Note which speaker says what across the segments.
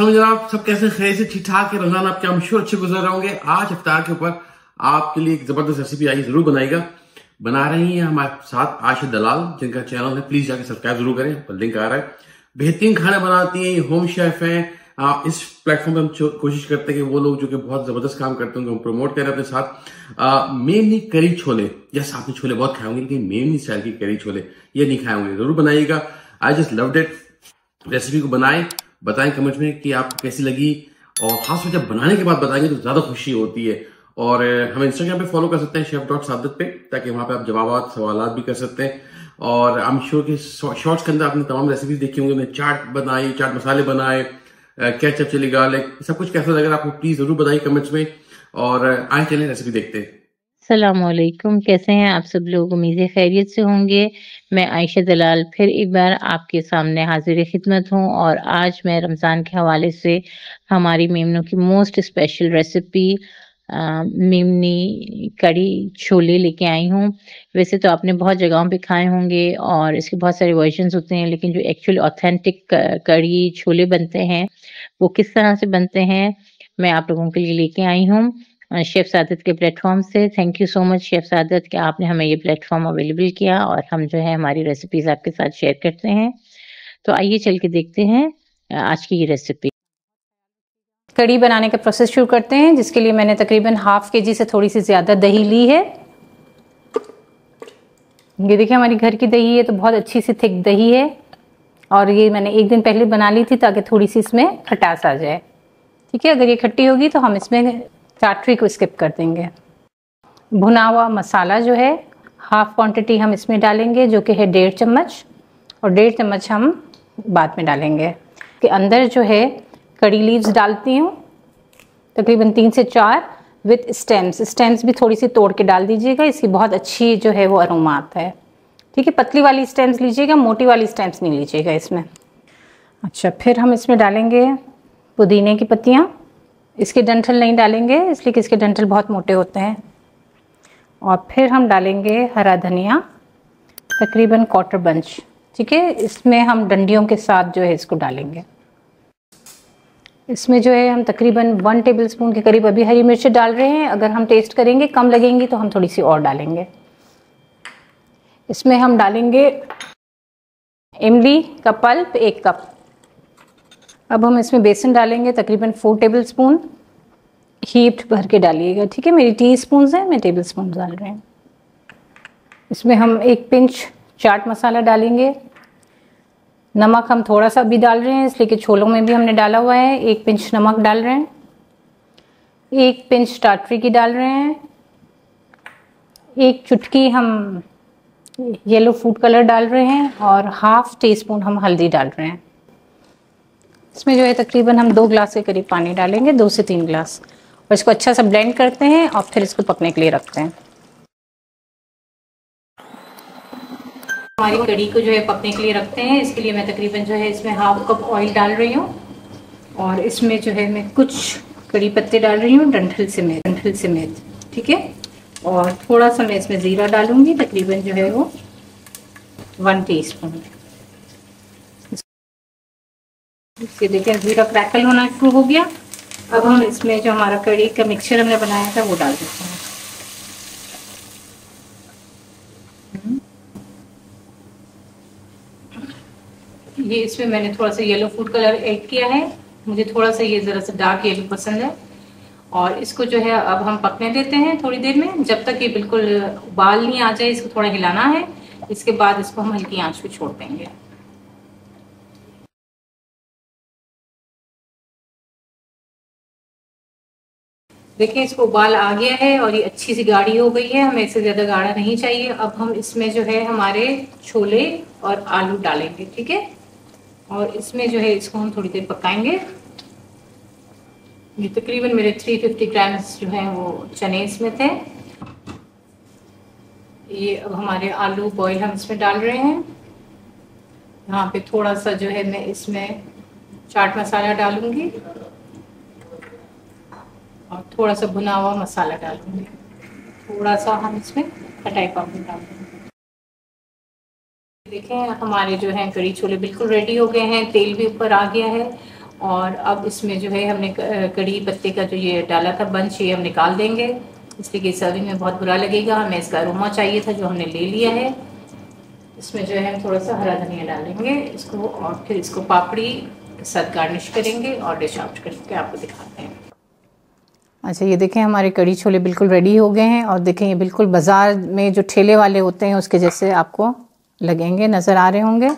Speaker 1: वालेकुम जनाब, सब कैसे खैर से ठीक ठाक है। रमजान आपके हम श्योर अच्छे गुजर रहे होंगे। आज इफ्तार के ऊपर आपके लिए एक जबरदस्त रेसिपी आई, जरूर बनाएगा। बना रही हैं हमारे साथ आयशा दलाल, जिनका चैनल है, प्लीज जाके सब्सक्राइब जरूर करें, पर लिंक आ रहा है। बेहतरीन खाना बनाती हैं, होम शेफ हैं। इस प्लेटफॉर्म पे हम कोशिश करते हैं कि वो लोग जो कि बहुत जबरदस्त काम करते हैं उनको हम प्रमोट करें अपने साथ। मेनली करी छोले, यस आपने छोले बहुत खाए होंगे, लेकिन मेनली स्टाइल की करी छोले ये नहीं खाए होंगे, जरूर बनाइएगा। I just loved it. Recipe को बनाएं, बताएं कमेंट में कि आपको कैसी लगी, और खासकर जब बनाने के बाद बताएंगे तो ज्यादा खुशी होती है। और हमें इंस्टाग्राम पे फॉलो कर सकते हैं शेफ.सादत पे, ताकि वहां पे आप जवाब सवाल भी कर सकते हैं। और आई एम श्योर कि शॉर्ट्स के अंदर आपने तमाम रेसिपीज देखी होंगी। मैंने चाट बनाई, चाट मसाले बनाए, केचप, चिली गार्लिक, सब कुछ कैसा लगा आपको प्लीज जरूर बताइए कमेंट्स में। और आए चलें रेसिपी देखते हैं।
Speaker 2: अस्सलामुअलैकुम, कैसे हैं आप सब लोग? उम्मीद है खैरियत से होंगे। मैं आयशा दलाल फिर एक बार आपके सामने हाजिर खिदमत हूँ, और आज मैं रमज़ान के हवाले से हमारी मेमनों की मोस्ट स्पेशल रेसिपी मेमनी कड़ी छोले लेके आई हूँ। वैसे तो आपने बहुत जगहों पे खाए होंगे और इसके बहुत सारे वर्जन्स होते हैं, लेकिन जो एक्चुअली ऑथेंटिक कड़ी छोले बनते हैं वो किस तरह से बनते हैं मैं आप लोगों के लिए लेके आई हूँ शेफ सादत के प्लेटफॉर्म से। Thank you so much chef Sadat कि आपने हमें ये प्लेटफॉर्म अवेलेबल किया और हम जो है हमारी रेसिपीज आपके साथ शेयर करते हैं। तो आइए चल के देखते हैं आज की ये रेसिपी।
Speaker 3: कड़ी बनाने का प्रोसेस शुरू करते हैं, जिसके लिए मैंने तकरीबन हाफ के जी से थोड़ी सी ज़्यादा दही ली है। ये देखिए हमारी घर की दही है, तो बहुत अच्छी सी थिक दही है, और ये मैंने एक दिन पहले बना ली थी ताकि थोड़ी सी इसमें खटास आ जाए। ठीक है, अगर ये खट्टी होगी तो हम इसमें चाटरी को स्किप कर देंगे। भुना हुआ मसाला जो है हाफ क्वांटिटी हम इसमें डालेंगे, जो कि है 1.5 चम्मच, और 1.5 चम्मच हम बाद में डालेंगे। के अंदर जो है कड़ी लीव्स डालती हूँ, तकरीबन 3 से 4 विथ स्टेम्स। स्टेम्स भी थोड़ी सी तोड़ के डाल दीजिएगा, इसकी बहुत अच्छी जो है वो अरोमा आता है। ठीक है, पतली वाली स्टेम्स लीजिएगा, मोटी वाली स्टेम्स नहीं लीजिएगा इसमें। अच्छा, फिर हम इसमें डालेंगे पुदीने की पत्तियाँ। इसके डंठल नहीं डालेंगे इसलिए कि इसके डंठल बहुत मोटे होते हैं। और फिर हम डालेंगे हरा धनिया, तकरीबन 1/4 बंच। ठीक है, इसमें हम डंडियों के साथ जो है इसको डालेंगे। इसमें जो है हम तकरीबन 1 टेबलस्पून के करीब अभी हरी मिर्च डाल रहे हैं। अगर हम टेस्ट करेंगे कम लगेंगी तो हम थोड़ी सी और डालेंगे। इसमें हम डालेंगे इमली का पल्प 1 कप। अब हम इसमें बेसन डालेंगे तकरीबन 4 टेबलस्पून। हीप्ड भर के डालिएगा। ठीक है, मेरी टीस्पून है, मैं टेबल स्पून डाल रहे हैं। इसमें हम 1 पिंच चाट मसाला डालेंगे। नमक हम थोड़ा सा भी डाल रहे हैं इसलिए कि छोलों में भी हमने डाला हुआ है। 1 पिंच नमक डाल रहे हैं। 1 पिंच टाटरी की डाल रहे हैं। 1 चुटकी हम येलो फूड कलर डाल रहे हैं, और हाफ टी स्पून हम हल्दी डाल रहे हैं। इसमें जो है तकरीबन हम 2 गिलास के करीब पानी डालेंगे, 2 से 3 गिलास, और इसको अच्छा सा ब्लेंड करते हैं और फिर इसको पकने के लिए रखते हैं। हमारी कड़ी को जो है पकने के लिए रखते हैं। इसके लिए मैं तकरीबन जो है इसमें हाफ कप ऑयल डाल रही हूँ, और इसमें जो है मैं कुछ कड़ी पत्ते डाल रही हूँ डंठल समेत। ठीक है, और थोड़ा सा मैं इसमें ज़ीरा डालूंगी, तकरीबन जो है वो 1 टीस्पून। ये देखिए ज़ीरा क्रैकल होना शुरू हो गया। अब हम इसमें जो हमारा कड़ी का मिक्सचर हमने बनाया था वो डाल देते हैं। ये इसमें मैंने थोड़ा सा येलो फूड कलर ऐड किया है। मुझे थोड़ा सा ये ज़रा सा डार्क येलो पसंद है। और इसको जो है अब हम पकने देते हैं थोड़ी देर में, जब तक ये बिल्कुल उबाल नहीं आ जाए। इसको थोड़ा हिलाना है। इसके बाद इसको हम हल्की आंच पे छोड़ देंगे। देखिए इसको उबाल आ गया है और ये अच्छी सी गाढ़ी हो गई है, हमें इससे ज़्यादा गाढ़ा नहीं चाहिए। अब हम इसमें जो है हमारे छोले और आलू डालेंगे। ठीक है, और इसमें जो है इसको हम थोड़ी देर पकाएंगे। ये तकरीबन मेरे 350 ग्राम्स जो है वो चने इसमें थे। ये अब हमारे आलू बॉयल हम इसमें डाल रहे हैं। यहाँ पे थोड़ा सा जो है मैं इसमें चाट मसाला डालूंगी, और थोड़ा सा भुना हुआ मसाला डालूंगी। थोड़ा सा हम इसमें खटाई पाउडर डालेंगे। देखें हमारे जो हैं कड़ी छोले बिल्कुल रेडी हो गए हैं, तेल भी ऊपर आ गया है, और अब इसमें जो है हमने कड़ी पत्ते का जो ये डाला था बंच, ये हम निकाल देंगे, इसलिए कि सर्विंग में बहुत बुरा लगेगा। हमें इसका अरोमा चाहिए था जो हमने ले लिया है। इसमें जो है हम थोड़ा सा हरा धनिया डालेंगे इसको, और फिर इसको पापड़ी के साथ गार्निश करेंगे और डिश आउट करके आपको दिखाते हैं। अच्छा, ये देखें हमारे कड़ी छोले बिल्कुल रेडी हो गए हैं, और देखें ये बिल्कुल बाज़ार में जो ठेले वाले होते हैं उसके जैसे आपको लगेंगे, नज़र आ रहे होंगे।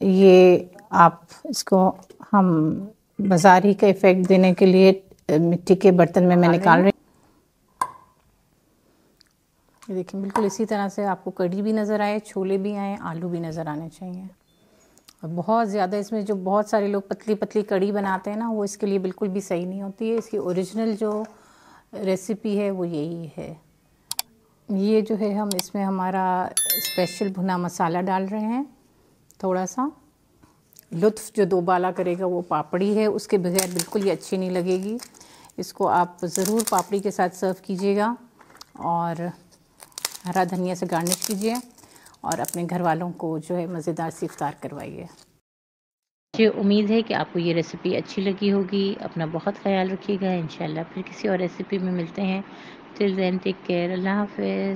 Speaker 3: ये आप इसको हम बाज़ारी का इफ़ेक्ट देने के लिए मिट्टी के बर्तन में मैं निकाल रही हूँ। ये देखिए बिल्कुल इसी तरह से आपको कड़ी भी नज़र आए, छोले भी आए, आलू भी नज़र आने चाहिए। और बहुत ज़्यादा इसमें जो बहुत सारे लोग पतली पतली कड़ी बनाते हैं ना, वो इसके लिए बिल्कुल भी सही नहीं होती है। इसकी ओरिजिनल जो रेसिपी है वो यही है। ये जो है हम इसमें हमारा स्पेशल भुना मसाला डाल रहे हैं थोड़ा सा। लुत्फ़ जो दोबाला करेगा वो पापड़ी है, उसके बगैर बिल्कुल ये अच्छी नहीं लगेगी। इसको आप ज़रूर पापड़ी के साथ सर्व कीजिएगा और हरा धनिया से गार्निश कीजिए और अपने घर वालों को जो है मज़ेदार सी इफ्तार करवाइए।
Speaker 2: मुझे उम्मीद है कि आपको ये रेसिपी अच्छी लगी होगी। अपना बहुत ख्याल रखिएगा। इंशाल्लाह फिर किसी और रेसिपी में मिलते हैं। Till then take care. अल्लाह हाफ़िज़।